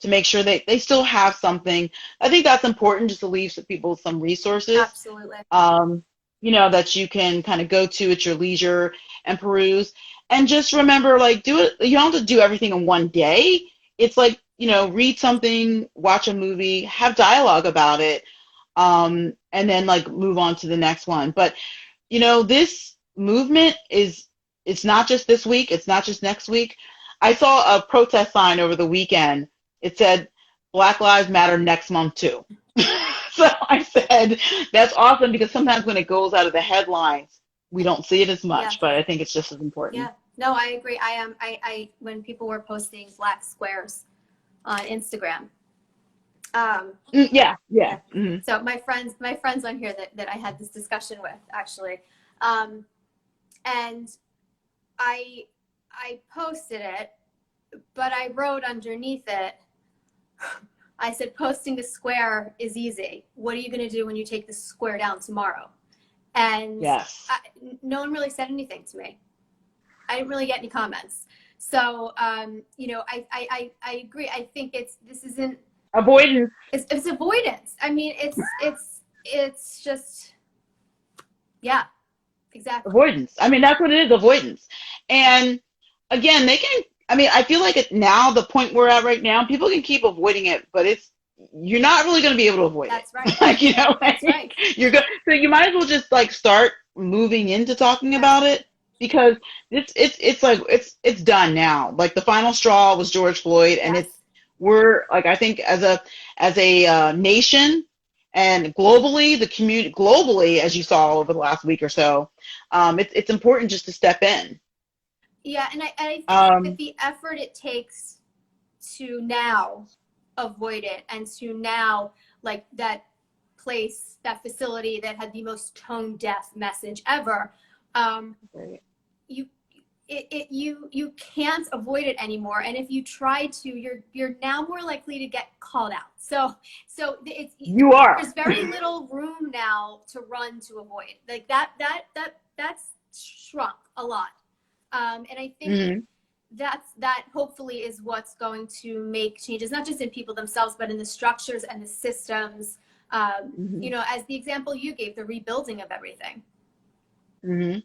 to make sure they still have something. I think that's important, just to leave people some resources. Absolutely. That you can kind of go to at your leisure and peruse. And just remember, like, do it. You don't have to do everything in one day. It's like, read something, watch a movie, have dialogue about it, and then like move on to the next one. But, this movement it's not just this week. It's not just next week. I saw a protest sign over the weekend. It said, Black Lives Matter next month too. So I said, that's awesome, because sometimes when it goes out of the headlines, we don't see it as much, but I think it's just as important. Yeah, no, I agree. I when people were posting black squares on Instagram. Yeah. Mm-hmm. So my friends on here that I had this discussion with, actually, and I posted it, but I wrote underneath it, I said, posting a square is easy. What are you going to do when you take the square down tomorrow? And yes. No one really said anything to me. I didn't really get any comments. So, I agree. I think this isn't avoidance. It's avoidance. I mean, it's just, yeah, exactly. Avoidance. I mean, that's what it is, avoidance. And again, I feel like now, the point we're at right now, people can keep avoiding it, but you're not really going to be able to avoid That's it. Right. That's right. You're good. So you might as well just like start moving into talking about it, because it's done now. Like the final straw was George Floyd, and we're like, I think as a nation and globally, the community globally, as you saw over the last week or so, it's important just to step in. Yeah, and I think that the effort it takes to now avoid it, and to now, like, that place, that facility that had the most tone deaf message ever, Right. you can't avoid it anymore. And if you try to, you're now more likely to get called out. So there's very little room now to run to avoid. Like that's shrunk a lot. And I think that hopefully is what's going to make changes, not just in people themselves, but in the structures and the systems. As the example you gave, the rebuilding of everything. Mm-hmm.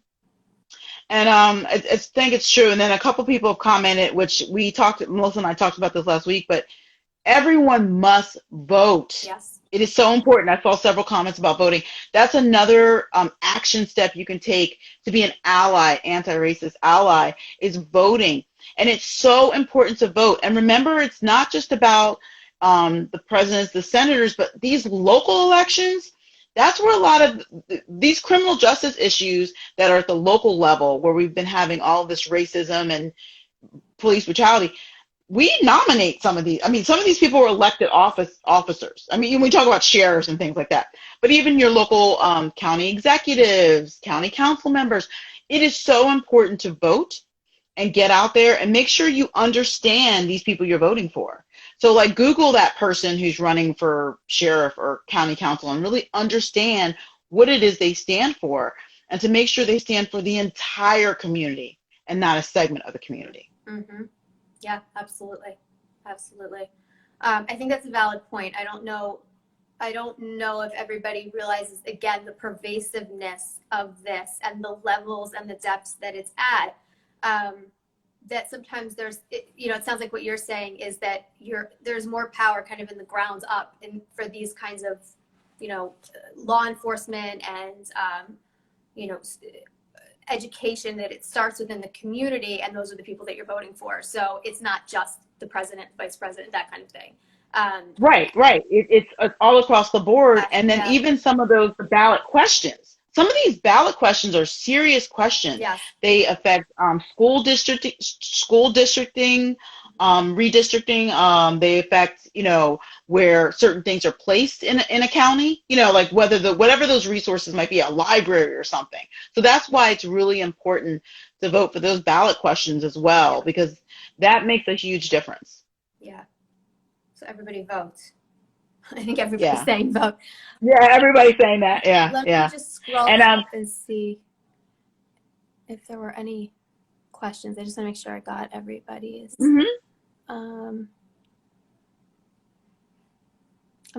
And I think it's true. And then a couple people have commented, which Melissa and I talked about this last week, but everyone must vote. Yes. It is so important. I saw several comments about voting. That's another action step you can take to be an ally, anti-racist ally, is voting. And it's so important to vote. And remember, it's not just about the presidents, the senators, but these local elections. That's where a lot of these criminal justice issues that are at the local level, where we've been having all of this racism and police brutality, we nominate some of these. I mean, some of these people were elected officers. I mean, we talk about sheriffs and things like that, but even your local county executives, county council members, it is so important to vote and get out there and make sure you understand these people you're voting for. So like Google that person who's running for sheriff or county council and really understand what it is they stand for, and to make sure they stand for the entire community and not a segment of the community. Mm-hmm. Yeah, absolutely. Absolutely. I think that's a valid point. I don't know if everybody realizes, again, the pervasiveness of this and the levels and the depths that it's at. That sometimes it sounds like what you're saying is that there's more power kind of in the ground up for these kinds of, law enforcement and, education, that it starts within the community, and those are the people that you're voting for. So it's not just the president, vice president, that kind of thing. Right. It's all across the board. And then even some of the ballot questions. some of these ballot questions are serious questions. Yes. They affect school districting, redistricting. They affect, where certain things are placed in a county, like whatever those resources might be, a library or something. So that's why it's really important to vote for those ballot questions as well, because that makes a huge difference. Yeah. So everybody vote. I think everybody's saying vote. Yeah, everybody's saying that. Yeah. Let me just scroll up and see if there were any questions. I just want to make sure I got everybody's. I'm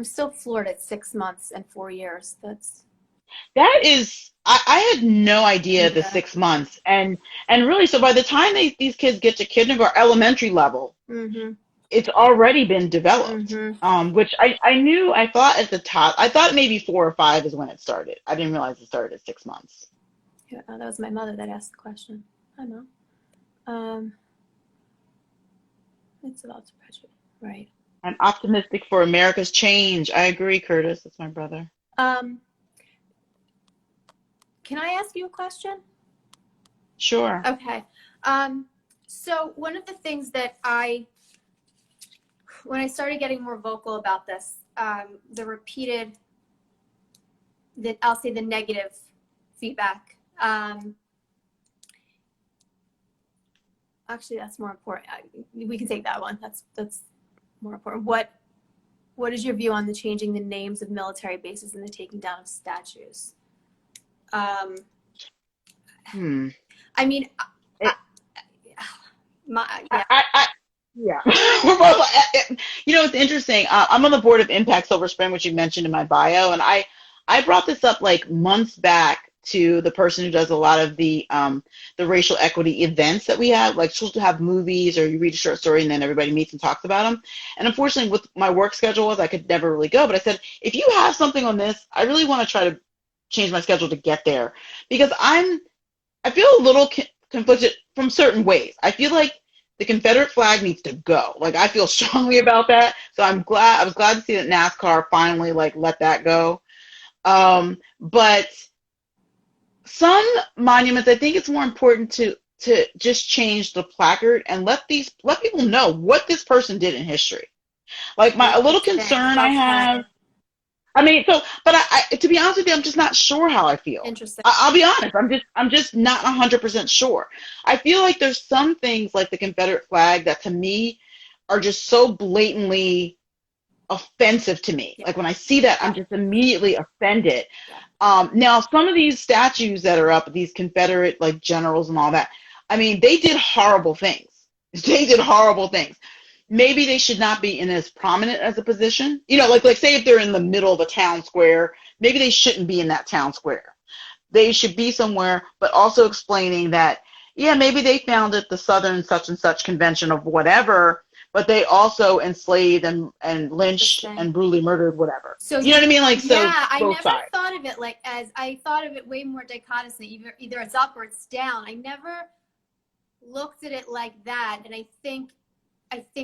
still floored at 6 months and 4 years. That is, I had no idea the 6 months, and really, so by the time these kids get to kindergarten, elementary level, it's already been developed. Which I thought at the top, I thought maybe 4 or 5 is when it started. I didn't realize it started at 6 months. Yeah, that was my mother that asked the question. I know. It's about to graduate, right? I'm optimistic for America's change. I agree, Curtis. That's my brother. Can I ask you a question? Sure. Okay. So one of the things that when I started getting more vocal about this, I'll say the negative feedback. Actually, that's more important. We can take that one. That's more important. What is your view on the changing the names of military bases and the taking down of statues? I mean, yeah. We're both, it's interesting. I'm on the board of Impact Silver Spring, which you mentioned in my bio, and I brought this up like months back to the person who does a lot of the racial equity events that we have. Like, supposed to have movies, or you read a short story and then everybody meets and talks about them. And unfortunately, with my work schedule, I could never really go. But I said, if you have something on this, I really want to try to change my schedule to get there, because I feel a little conflicted from certain ways. I feel like the Confederate flag needs to go. Like, I feel strongly about that. So I was glad to see that NASCAR finally let that go. But some monuments, I think it's more important to just change the placard and let people know what this person did in history. Like, a little concern I have. I mean, but to be honest with you, I'm just not sure how I feel. Interesting. I'll be honest. I'm just not 100% sure. I feel like there's some things like the Confederate flag that to me are just so blatantly offensive to me. Like, when I see that, I'm just immediately offended. Now, some of these statues that are up, these Confederate generals and all that, I mean, they did horrible things. Maybe they should not be in as prominent as a position. Like say if they're in the middle of a town square, maybe they shouldn't be in that town square. They should be somewhere, but also explaining that, maybe they founded the Southern such and such convention of whatever, but they also enslaved and lynched and brutally murdered whatever. So you know what I mean? I never thought of it I thought of it way more dichotomously. Either it's up or it's down. I never looked at it like that, and I think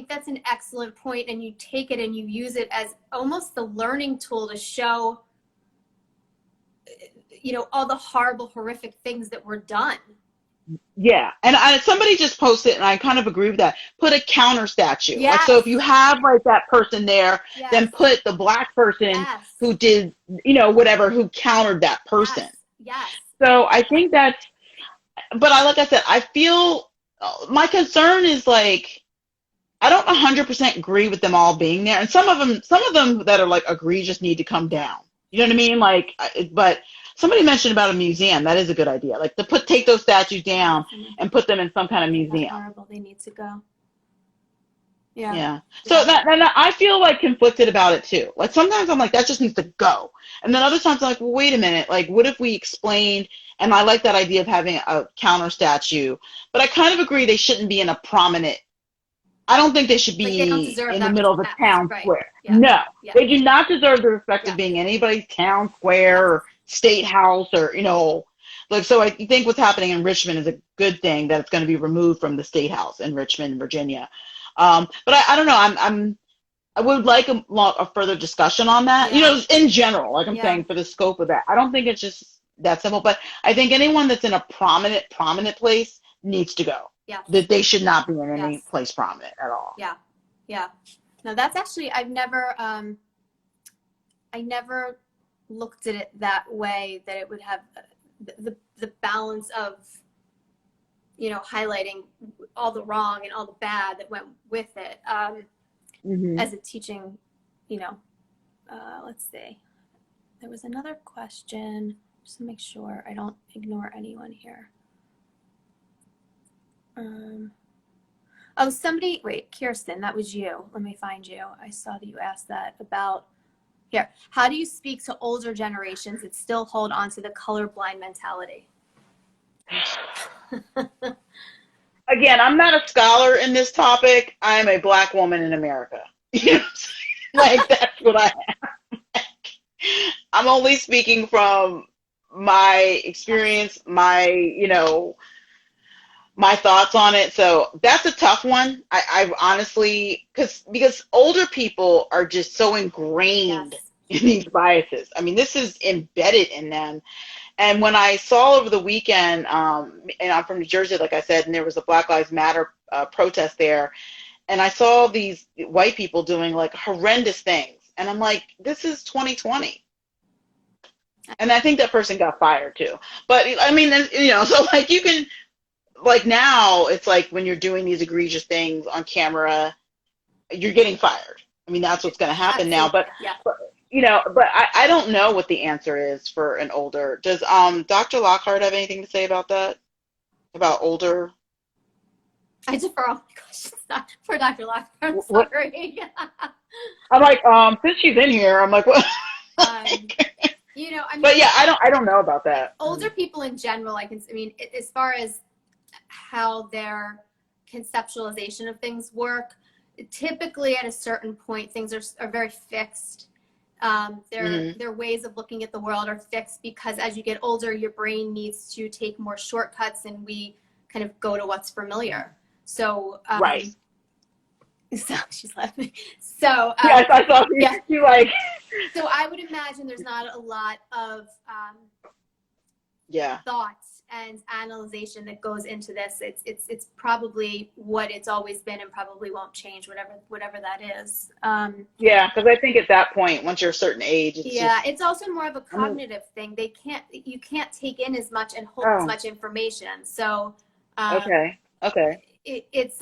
that's an excellent point, and you take it and you use it as almost the learning tool to show, all the horrible, horrific things that were done. Yeah, and somebody just posted, and I kind of agree with that. Put a counter statue. Yes. So if you have that person there, then put the black person who did, whatever, who countered that person. Yes. So I think but like I said, I feel my concern is I don't 100% agree with them all being there, and some of them that are egregious need to come down. You know what I mean? But somebody mentioned about a museum. That is a good idea. Take those statues down and put them in some kind of museum. Horrible. They need to go. Yeah. Yeah. So I feel conflicted about it too. Sometimes I'm that just needs to go, and then other times I'm well, wait a minute. What if we explained? And I like that idea of having a counter statue, but I kind of agree they shouldn't be in a prominent. I don't think they should be in the middle of a town square. Yeah. No, they do not deserve the respect of being anybody's town square or state house or, so I think what's happening in Richmond is a good thing, that it's going to be removed from the state house in Richmond, Virginia. But I don't know. I would like a further discussion on that, in general, I'm saying, for the scope of that. I don't think it's just that simple. But I think anyone that's in a prominent place needs to go. Yes. That they should not be in any Yes. place prominent at all. Yeah. Yeah. No, that's actually, I never looked at it that way, that it would have the balance of, you know, highlighting all the wrong and all the bad that went with it. As a teaching, you know, let's see. There was another question, just to make sure I don't ignore anyone here. Oh, somebody, wait, Kirsten, that was you. Let me find you. I saw that you asked that about, here. How do you speak to older generations that still hold on to the colorblind mentality? Again, I'm not a scholar in this topic. I'm a Black woman in America. You know what I'm saying? Like, that's what I am. I'm only speaking from my experience, my, you know, my thoughts on it. So that's a tough one. I honestly, because older people are just so ingrained Yes. in these biases. I mean, this is embedded in them. And when I saw over the weekend, and I'm from New Jersey, like I said, and there was a Black Lives Matter protest there, and I saw these white people doing like horrendous things. And I'm like, this is 2020. And I think that person got fired too. But I mean, you know, so like you can, like now it's like when you're doing these egregious things on camera, you're getting fired. I mean, that's what's going to happen now. But, yeah. you know, but I don't know what the answer is for an older. Does Dr. Lockhart have anything to say about that? About older? I defer all my questions for Dr. Lockhart. I'm sorry. I'm like, since she's in here, I'm like, what? You know, I mean, but yeah, I don't know about that. Older people in general, I mean, as far as how their conceptualization of things work, typically at a certain point, things are very fixed. Their ways of looking at the world are fixed because as you get older, your brain needs to take more shortcuts, and we kind of go to what's familiar. So, right. So she's laughing. So yes, I saw you. Yeah. You like. So I would imagine there's not a lot of thoughts and analyzation that goes into this. It's probably what it's always been and probably won't change, whatever that is. Yeah, because I think at that point, once you're a certain age, it's also more of a cognitive thing. You can't take in as much and hold as much information. So okay. It's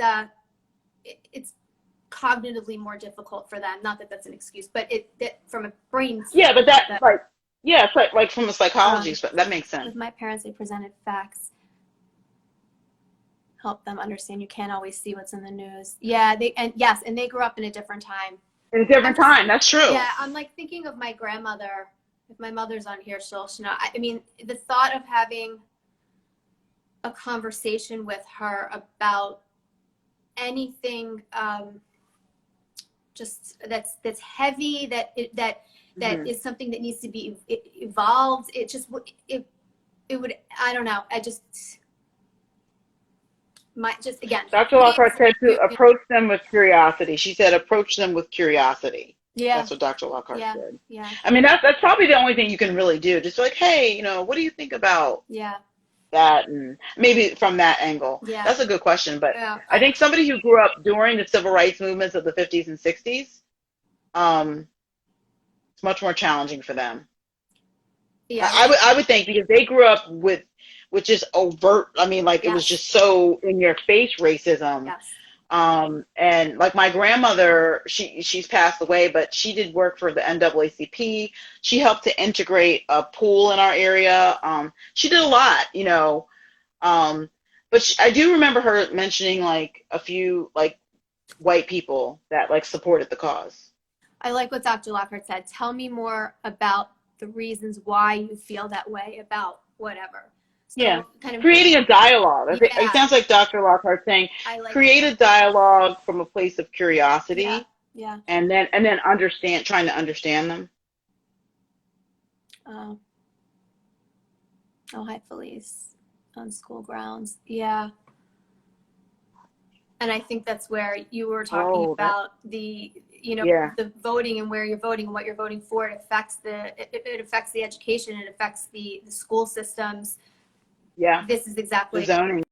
cognitively more difficult for them. Not that that's an excuse, but from a brain. Yeah, but that's it's like from a psychology, that makes sense. With my parents, they presented facts, help them understand you can't always see what's in the news. Yeah, and they grew up in a different time. In a different time, that's true. Yeah, I'm like thinking of my grandmother. If my mother's on here, she'll know. I mean, the thought of having a conversation with her about anything just that's heavy, that is something that needs to be evolved. It would, I don't know. Again. Dr. Lockhart said to approach them with curiosity. She said approach them with curiosity. Yeah. That's what Dr. Lockhart said. Yeah. I mean, that's probably the only thing you can really do. Just like, hey, you know, what do you think about that? And maybe from that angle. Yeah. That's a good question. But I think somebody who grew up during the civil rights movements of the 50s and 60s, it's much more challenging for them. Yeah. I would think because they grew up with just overt, I mean, like it was just so in your face racism. Yes. And like my grandmother, she's passed away, but she did work for the NAACP. She helped to integrate a pool in our area. She did a lot, you know. But I do remember her mentioning like a few like white people that like supported the cause. I like what Dr. Lockhart said. Tell me more about the reasons why you feel that way about whatever. So kind of creating a dialogue. It sounds like Dr. Lockhart saying, create a dialogue from a place of curiosity. Yeah. And then trying to understand them. Oh, hi, Felice, on school grounds. Yeah. And I think that's where you were talking about you know, Yeah. the voting and where you're voting and what you're voting for, it affects it affects the education, it affects the school systems. Yeah. This is The exactly zoning.